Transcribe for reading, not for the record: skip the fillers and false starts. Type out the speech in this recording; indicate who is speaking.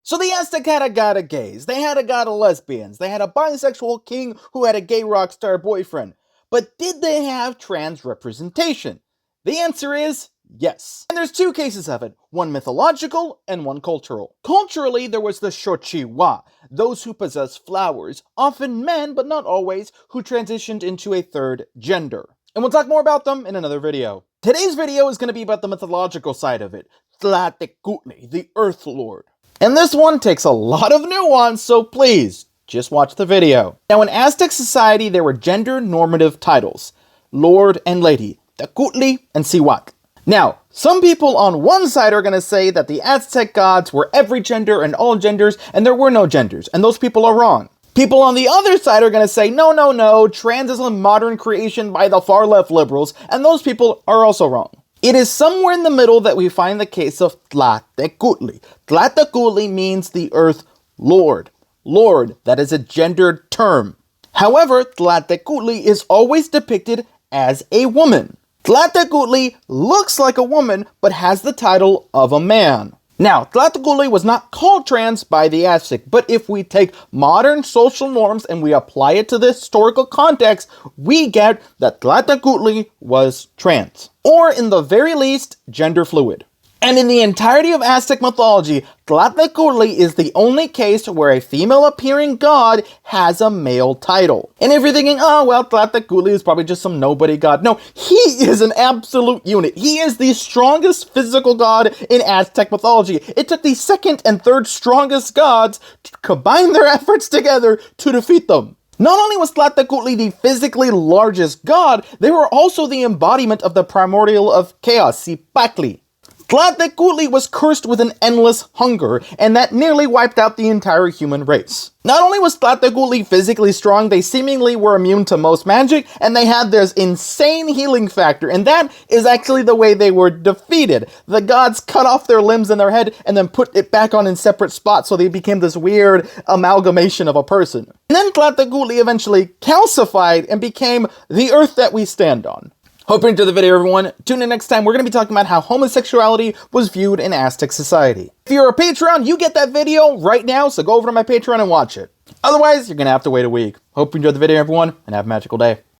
Speaker 1: So the Aztec had a god of gays, they had a god of lesbians, they had a bisexual king who had a gay rock star boyfriend. But did they have trans representation? The answer is yes. And there's two cases of it, one mythological and one cultural. Culturally, there was the Xochitl, those who possess flowers, often men, but not always, who transitioned into a third gender. And we'll talk more about them in another video. Today's video is going to be about the mythological side of it, Tlatelolco, the Earth Lord. And this one takes a lot of nuance, so please, just watch the video. Now, in Aztec society, there were gender normative titles, Lord and Lady, Tecutli and Cihuatl. Now, some people on one side are going to say that the Aztec gods were every gender and all genders, and there were no genders, and those people are wrong. People on the other side are going to say, no, trans is a modern creation by the far-left liberals, and those people are also wrong. It is somewhere in the middle that we find the case of Tlatelolco. Tlatelolco means the Earth Lord. Lord, that is a gendered term. However, Tlatelolco is always depicted as a woman. Tlatelolco looks like a woman, but has the title of a man. Now, Tlatelolco was not called trans by the Aztec, but if we take modern social norms and we apply it to the historical context, we get that Tlatelolco was trans. Or, in the very least, gender fluid. And in the entirety of Aztec mythology, Tlatelolco is the only case where a female-appearing god has a male title. And if you're thinking, oh, well, Tlatelolco is probably just some nobody god. No, he is an absolute unit. He is the strongest physical god in Aztec mythology. It took the second and third strongest gods to combine their efforts together to defeat them. Not only was Tlatelolco the physically largest god, they were also the embodiment of the primordial of chaos, Cipactli. Tlatelolco was cursed with an endless hunger, and that nearly wiped out the entire human race. Not only was Tlatelolco physically strong, they seemingly were immune to most magic, and they had this insane healing factor, and that is actually the way they were defeated. The gods cut off their limbs and their head, and then put it back on in separate spots, so they became this weird amalgamation of a person. And then Tlatelolco eventually calcified and became the earth that we stand on. Hope you enjoyed the video, everyone. Tune in next time. We're going to be talking about how homosexuality was viewed in Aztec society. If you're a Patreon, you get that video right now, so go over to my Patreon and watch it. Otherwise, you're going to have to wait a week. Hope you enjoyed the video, everyone, and have a magical day.